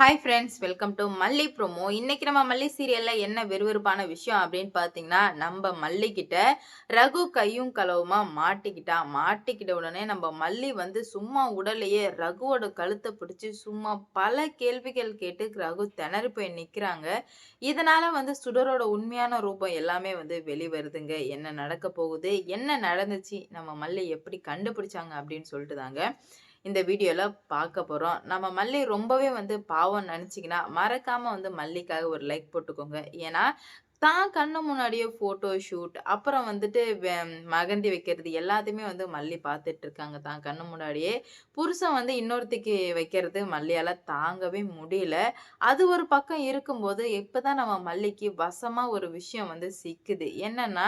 Hi friends, welcome to மல்லி promo. இன்னைக்கு நம்ம மல்லி சீரியல்ல என்ன விறுவிறுப்பான விஷயம் அப்படின்னு பார்த்தீங்கன்னா, நம்ம மல்லி கிட்ட ரகு கையும் களவுமா மாட்டிக்கிட்ட உடனே நம்ம மல்லி வந்து சும்மா உடலையே ரகுவோட கழுத்தை பிடிச்சு சும்மா பல கேள்விகள் கேட்டு ரகு திணறி போய் நிற்கிறாங்க. இதனால வந்து சுடரோட உண்மையான ரூபம் எல்லாமே வந்து வெளிவருதுங்க. என்ன நடக்க போகுது, என்ன நடந்துச்சு, நம்ம மல்லி எப்படி கண்டுபிடிச்சாங்க அப்படின்னு சொல்லிட்டு தாங்க இந்த வீடியோல பார்க்க போறோம். நம்ம மல்லி ரொம்பவே வந்து பாவம்னு நெனச்சீங்கன்னா, மறக்காம வந்து மல்லிக்காக ஒரு லைக் போட்டுக்கோங்க. ஏன்னா, தான் கண்ணு முன்னாடியே ஃபோட்டோ ஷூட், அப்புறம் வந்துட்டு மெஹந்தி வைக்கிறது எல்லாத்தையுமே வந்து மல்லி பார்த்துட்டு இருக்காங்க. தான் கண்ணு முன்னாடியே. புருஷன் வந்து இன்னொருத்திக்கு வைக்கிறது மல்லியால தாங்கவே முடியல. அது ஒரு பக்கம் இருக்கும்போது, இப்பதான் நம்ம மல்லிக்கு வசமா ஒரு விஷயம் வந்து சிக்குது. என்னன்னா,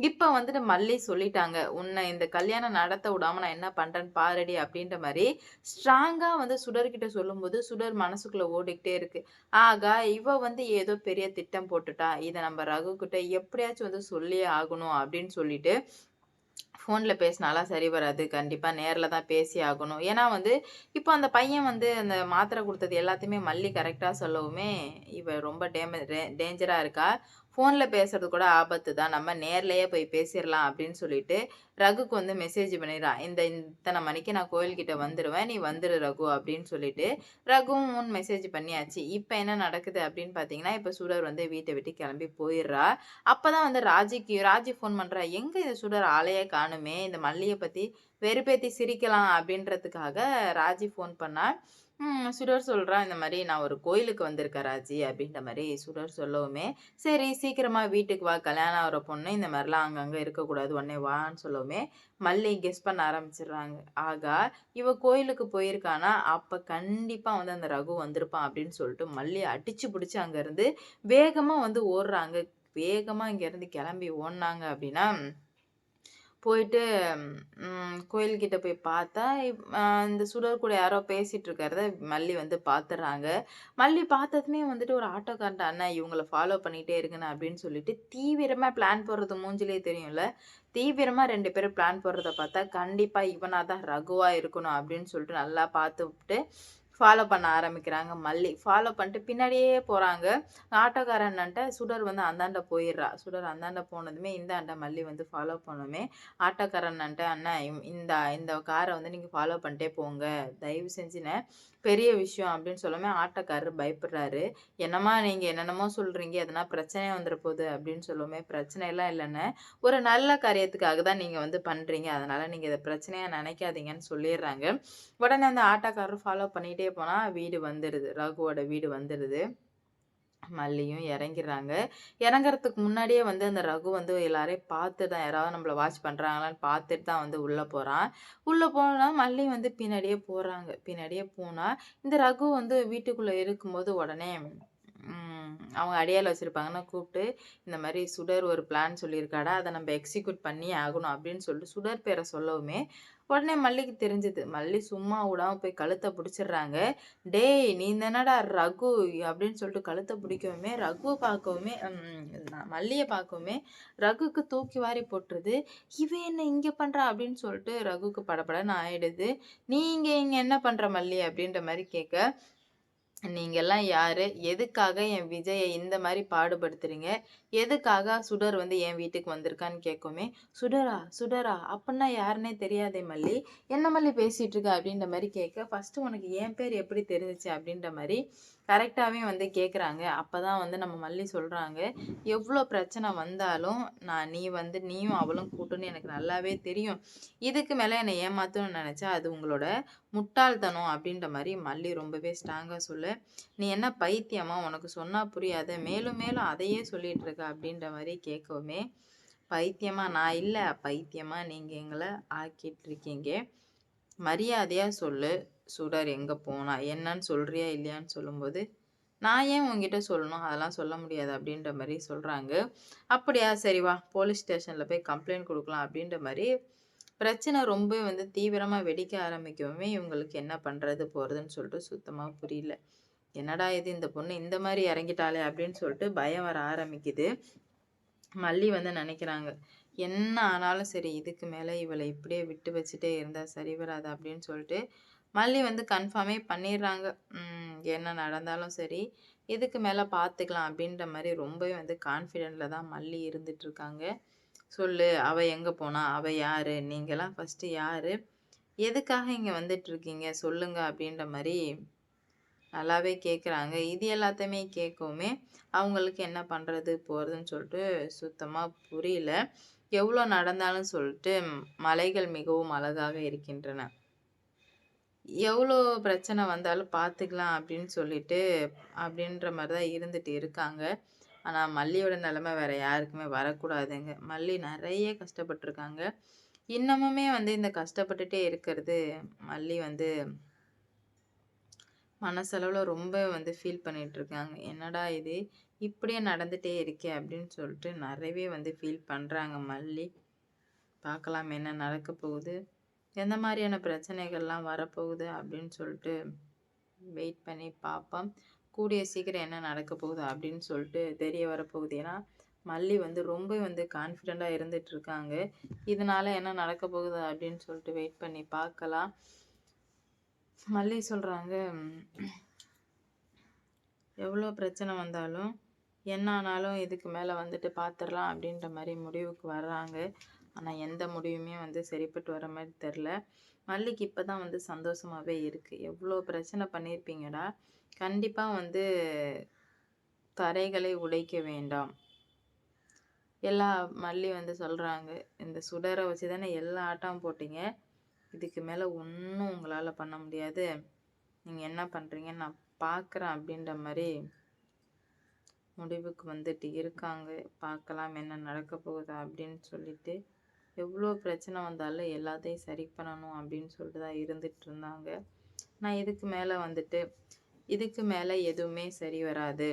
இப்ப வந்துட்டு மல்லி சொல்லிட்டாங்க. "உன்ன இந்த கல்யாணம் நடத்த விடாம நான் என்ன பண்றேன்னு பாருடி" அப்படின்ற மாரி ஸ்ட்ராங்கா வந்து சுடர்கிட்ட சொல்லும்போது, சுடர் மனசுக்குள்ள ஓடிக்கிட்டே இருக்கு. ஆகா! இவ வந்து ஏதோ பெரிய திட்டம் போட்டுட்டா. இத நம்ம ரகுகிட்ட எப்படியாச்சும் வந்து சொல்லியே ஆகணும் அப்படின்னு சொல்லிட்டு ஃபோன்ல பேசினாலாம் சரி வராது. கண்டிப்பா நேர்ல தான் பேசி ஆகணும். ஏன்னா வந்து, இப்போ அந்த பையன் வந்து அந்த மாத்திரை குடுத்தது எல்லாத்தையுமே மல்லி கரெக்ட்டா சொல்லவுமே, இவ ரொம்ப டேஞ்சரா இருக்கா. ஃபோன்ல பேசுறது கூட ஆபத்து தான். நம்ம நேர்லயே போய் பேசிறலாம் அப்படின்னு சொல்லிட்டு, ரகுக்கு வந்து மெசேஜ் பண்ணிடுறா. இத்தன மணிக்கு நான் கோயில்கிட்ட வந்துருவேன். நீ வந்துரு ரகு அப்படின்னு சொல்லிட்டு, ரகுவும் மெசேஜ் பண்ணியாச்சு. இப்ப என்ன நடக்குது அப்படின்னு பார்த்தீங்கன்னா, இப்ப சுடர் வந்து வீட்ட விட்டு கிளம்பி போயிர்றா. அப்பதான் வந்து ராஜி ஃபோன் பண்றா. எங்க இந்த சுடர் ஆளையே காணுமே! இந்த மல்லிய பத்தி வெறுப்பேத்தி சிரிக்கலாம் அப்டின்றதுக்காக ராஜி ஃபோன் பண்ணா. சுடர் சொல்றா, இந்த மாரி நான் ஒரு கோயிலுக்கு வந்திருக்கேன் ராஜி அப்டின்ற மாரி சுடர் சொல்லவுமே, சரி சீக்கிரமா வீட்டுக்கு வா கல்யாணம் ஆகுற பொண்ணு இந்த மாரிலாம் அங்கங்க இருக்கக்கூடாது. உடனே வான்னு சொல்லவுமே, மல்லி கெஸ் பண்ண ஆரம்பிச்சுடுறாங்க. ஆகா! இவ கோயிலுக்கு போயிருக்கான்னா, அப்ப கண்டிப்பா வந்து அந்த ரகு வந்திருப்பான் அப்டின்னு சொல்ட்டு மல்லிய அடிச்சு புடிச்சு அங்கருந்து வேகமா வந்து ஓடுறாங்க. வேகமா இங்கேருந்து கிளம்பி ஓடுனாங்க அப்படின்னா, போயிட்டு கோயில்கிட்ட போய் பார்த்தா, இந்த சுடர் கூட யாரோ பேசிட்டு இருக்கிறத மல்லி வந்து பார்த்துடுறாங்க. மல்லி பார்த்ததுமே வந்துட்டு ஒரு ஆட்டோக்காரன்ட்ட, "அண்ணா இவங்கள ஃபாலோ பண்ணிட்டே இருங்கண்ணா" அப்படின்னு சொல்லிட்டு தீவிரமா பிளான் போடுறது மூஞ்சிலே தெரியும்ல. தீவிரமா 2 பேரும் பிளான் போடுறத பார்த்தா, கண்டிப்பா இவனா தான் ரகுவா இருக்கணும் அப்படின்னு சொல்லிட்டு நல்லா பார்த்துப்புட்டு ஃபாலோ பண்ண ஆரம்பிக்கிறாங்க மல்லி. ஃபாலோ பண்ணிட்டு பின்னாடியே போறாங்க. ஆட்டோக்கார அண்ணன்ட்ட சுடர் வந்து அந்தாண்ட போயிர்றா. சுடர் அந்தாண்ட போனதுமே, இந்தாண்ட மல்லி வந்து ஃபாலோ பண்ணவுமே, ஆட்டோக்கார அண்ணன்ட்ட, "அண்ணா இந்த இந்த கார வந்து நீங்க ஃபாலோ பண்ணிட்டே போங்க. தயவு செஞ்சுண்ணே, பெரிய விஷயம்" அப்படின்னு சொல்லவுமே ஆட்டோக்காரர் பயப்படுறாரு. "என்னம்மா நீங்க என்னென்னமோ சொல்றீங்க. எதனா பிரச்சனையா வந்துற போது" அப்படின்னு சொல்லவுமே, "பிரச்சனைலாம் இல்லண்ணே. ஒரு நல்ல காரியத்துக்காக தான் நீங்க வந்து பண்றீங்க. அதனால நீங்க இத பிரச்சனையா நெனைக்காதீங்கன்னு" சொல்லிர்றாங்க. உடனே அந்த ஆட்டோக்காரர் ஃபாலோ பண்ணிட்டே போனா வீடு வந்துருது. ரகுவோட வீடு வந்துருது. மல்லியும் இறங்கிறாங்க. இறங்கறதுக்கு முன்னாடியே வந்து அந்த ரகு வந்து எல்லாரையும் பார்த்து தான் யாராவது நம்மள வாட்ச் பண்றாங்களான்னு பார்த்துட்டு தான் வந்து உள்ள போறான். உள்ள போனா மல்லி வந்து பின்னாடியே போறாங்க. பின்னாடியே போனா, இந்த ரகு வந்து வீட்டுக்குள்ள இருக்கும்போது உடனே அவங்க அடியாள் வச்சிருப்பாங்கன்னா கூப்ட்டு, இந்த மாரி சுடர் ஒரு பிளான் சொல்லியிருக்காடா, அத நம்ம எக்ஸிக்யூட் பண்ணியே ஆகணும் அப்படின்னு சொல்லிட்டு சுடர் பேர சொல்லவுமே, உடனே மல்லிக்கு தெரிஞ்சது. மல்லி சும்மா விடாம போய் கழுத்த பிடிச்சிடுறாங்க. "டேய்! நீ தானடா ரகு" அப்படின்னு சொல்லிட்டு கழுத்த பிடிக்கவுமே, ரகுவ பார்க்கவுமே மல்லிய பார்க்கவுமே, ரகுக்கு தூக்கி வாரி போட்டுருது. "இவன் என்ன இங்க பண்றா?" அப்படின்னு சொல்லிட்டு ரகுக்கு படபடன்னு ஆயிடுது. "நீ இங்க என்ன பண்ற மல்லி?" அப்படின்ற மாரி கேட்க, நீங்கலாம் யாரு? எதுக்காக என் விஜய இந்த மாரி பாடுபடுத்துறீங்க? எதுக்காக சுடர் வந்து என் வீட்டுக்கு வந்திருக்கான்னு கேட்கவுமே, "சுடரா? சுடரா? அப்புட்ன்னா யாருன்னே தெரியாதே மல்லி. என்ன மல்லி பேசிட்டு இருக்க?" அப்படின்ற மாரி கேட்க, "ஃபர்ஸ்ட்டு உனக்கு என் பேர் எப்படி தெரிஞ்சுச்சு?" அப்படின்ற மாரி கரெக்ட்டாவே வந்து கேட்குறாங்க. அப்பதான் வந்து நம்ம மல்லி சொல்றாங்க, "எவ்ளோ பிரச்சனை வந்தாலும், நீயும் அவளும் கூட்டுன்னு எனக்கு நல்லாவே தெரியும். இதுக்கு மேல என்ன ஏமாத்தணும்னு நெனச்சா, அது உங்களோட முட்டாள்தனம்" அப்படின்ற மாரி மல்லி ரொம்பவே ஸ்ட்ராங்கா சொல்ல, "நீ என்ன பைத்தியமா? உனக்கு சொன்னா புரியாதா? மேலும் மேலும் அதையே சொல்லிட்டு இருக்க" அப்படின்ற மாரி கேட்கவுமே, "பைத்தியமா நான் இல்ல, பைத்தியமா நீங்க எங்கள ஆக்கிட்டுருக்கீங்க. மரியாதையா சொல்லு, சுடர் எங்க போனா? என்னன்னு சொல்றியா? இல்லையான்னு?" சொல்லும்போது, "நான் ஏன் உன்கிட்ட சொல்லணும்? அதெல்லாம் சொல்ல முடியாது" அப்படின்ற மாரி சொல்றாங்க. "அப்படியா? சரி வா, போலீஸ் ஸ்டேஷன்ல போய் கம்ப்ளைண்ட் குடுக்கலாம்" அப்படின்ற மாரி பிரச்சனை ரொம்ப வந்து தீவிரமா வெடிக்க ஆரம்பிக்கவுமே, இவங்களுக்கு என்ன பண்றது, போறதுன்னு சொல்லிட்டு சுத்தமா புரியல. என்னடா இது இந்த பொண்ணு இந்த மாரி இறங்கிட்டாளே அப்படின்னு சொல்லிட்டு பயம் வர ஆரம்பிக்குது. மல்லி வந்து நினைக்கிறாங்க, என்ன ஆனாலும் சரி இதுக்கு மேல இவள இப்படியே விட்டு வச்சுட்டே இருந்தா சரி வராது அப்படின்னு சொல்லிட்டு மல்லி வந்து கன்ஃபார்மே பண்ணிடுறாங்க. என்ன நடந்தாலும் சரி, இதுக்கு மேல பார்த்துக்கலாம் அப்படின்ற மாரி ரொம்பவே வந்து கான்ஃபிடென்ட்ல தான் மல்லி இருந்துட்டு இருக்காங்க. "சொல்லு, அவ எங்க போனா? அவ யாரு? நீங்கலாம் ஃபர்ஸ்ட்டு யாரு? எதுக்காக இங்க வந்துட்டுருக்கீங்க? சொல்லுங்க." அப்படின்ற மாரி நல்லாவே கேட்குறாங்க. இது எல்லாத்தையுமே கேட்கவுமே, அவங்களுக்கு என்ன பண்றது, போறதுன்னு சொல்லிட்டு சுத்தமா புரியல. எவ்வளோ நடந்தாலும் சொல்லிட்டு, மலைகள் மிகவும் அழகாக இருக்கின்றன. எவ்வளோ பிரச்சனை வந்தாலும் பார்த்துக்கலாம் அப்படின்னு சொல்லிட்டு, அப்படின்ற மாரி தான் இருந்துட்டு இருக்காங்க. ஆனா, மல்லியோட நிலைமை வேற யாருக்குமே வரக்கூடாதுங்க. மல்லி நெறைய கஷ்டப்பட்டுருக்காங்க. இன்னமுமே வந்து இந்த கஷ்டப்பட்டுட்டே இருக்கிறது, மல்லி வந்து மனசளவுல ரொம்ப வந்து ஃபீல் பண்ணிட்டுருக்காங்க. "என்னடா இது, இப்படியே நடந்துட்டே இருக்கே!" அப்படின்னு சொல்லிட்டு நெறையவே வந்து ஃபீல் பண்றாங்க மல்லி. பார்க்கலாம் என்ன நடக்க போகுது? எந்த மாரியான பிரச்சனைகள்லாம் வரப்போகுது? அப்படின்னு சொல்லிட்டு வெயிட் பண்ணி பார்ப்போம். கூடிய சீக்கிரம் என்ன நடக்க போகுது அப்படின்னு சொல்லிட்டு தெரிய வரப்போகுது. ஏன்னா, மல்லி வந்து ரொம்ப வந்து கான்ஃபிடென்ட்டா இருந்துட்டுருக்காங்க. இதனால என்ன நடக்க போகுது அப்படின்னு சொல்லிட்டு வெயிட் பண்ணி பார்க்கலாம். மல்லி சொல்றாங்க, "எவ்வளோ பிரச்சனை வந்தாலும், என்ன ஆனாலும் இதுக்கு மேல வந்துட்டு பார்த்துரலாம்." அப்படின்ற மாரி முடிவுக்கு வர்றாங்க. ஆனா, எந்த முடிவுமே வந்து சரிப்பட்டு வர மாரி தெர்ல. மல்லிக்கு இப்ப தான் வந்து சந்தோஷமாவே இருக்கு. "எவ்ளோ பிரச்சனை பண்ணியிருப்பீங்கடா. கண்டிப்பா வந்து தடைகளை உடைக்க வேண்டாம்." எல்லா மல்லி வந்து சொல்றாங்க, "இந்த சுடர வச்சு தானே எல்லா ஆட்டம் போட்டீங்க. இதுக்கு மேல ஒண்ணும் உங்களால பண்ண முடியாது. நீங்க என்ன பண்றீங்கன்னு நான் பார்க்குறேன்." அப்படின்ற மாரி முடிவுக்கு வந்துட்டு இருக்காங்க. பார்க்கலாம் என்ன நடக்க போகுது அப்படின்னு சொல்லிட்டு. எவ்வளோ பிரச்சனை வந்தாலும் எல்லாத்தையும் சரி பண்ணணும் அப்படின்னு சொல்லிட்டு தான் இருந்துட்டு இருந்தாங்க. நான் இதுக்கு மேல எதுவுமே சரி வராது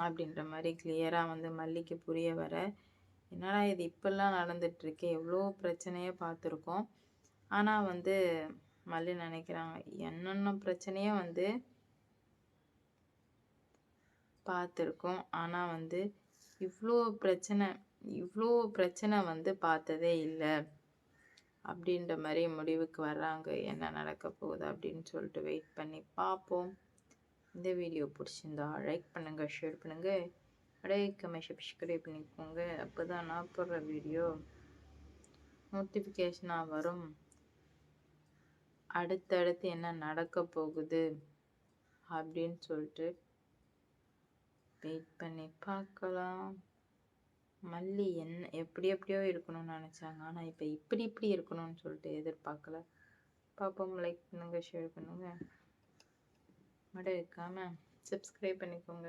அப்படின்ற மாரி கிளியரா வந்து மல்லிக்கு புரிய வர, என்னடா இது இப்படிலாம் நடந்துட்டு இருக்கே! எவ்வளோ பிரச்சனைய பார்த்துருக்கோம். ஆனா வந்து மல்லி நினைக்கிறாங்க, என்னென்ன பிரச்சனைய வந்து பார்த்துருக்கோம். ஆனா வந்து இவ்ளோ பிரச்சனை இவ்ளோ பிரச்சனை வந்து பார்த்ததே இல்ல. அப்படின்ற மாரி முடிவுக்கு வர்றாங்க. என்ன நடக்க போகுது அப்படின்னு சொல்லிட்டு வெயிட் பண்ணி பார்ப்போம். இந்த வீடியோ பிடிச்சிருந்தா லைக் பண்ணுங்க, ஷேர் பண்ணுங்க. அப்படியே சப்ஸ்கிரைப் பண்ணிக்கோங்க. அப்பதான் நான் போடுற வீடியோ நோட்டிஃபிகேஷனா வரும். அடுத்தடுத்து என்ன நடக்க போகுது அப்படின்னு சொல்லிட்டு வெயிட் பண்ணி பார்க்கலாம். மல்லி எப்படி எப்படியோ இருக்கணும்னு நினைச்சாங்க. ஆனா இப்ப இப்படி இப்படி இருக்கணும்னு சொல்லிட்டு எதிர்பார்க்கல. பார்ப்போம். லைக் பண்ணுங்க, ஷேர் பண்ணுங்க. மறக்காம சப்ஸ்கிரைப் பண்ணிக்கோங்க.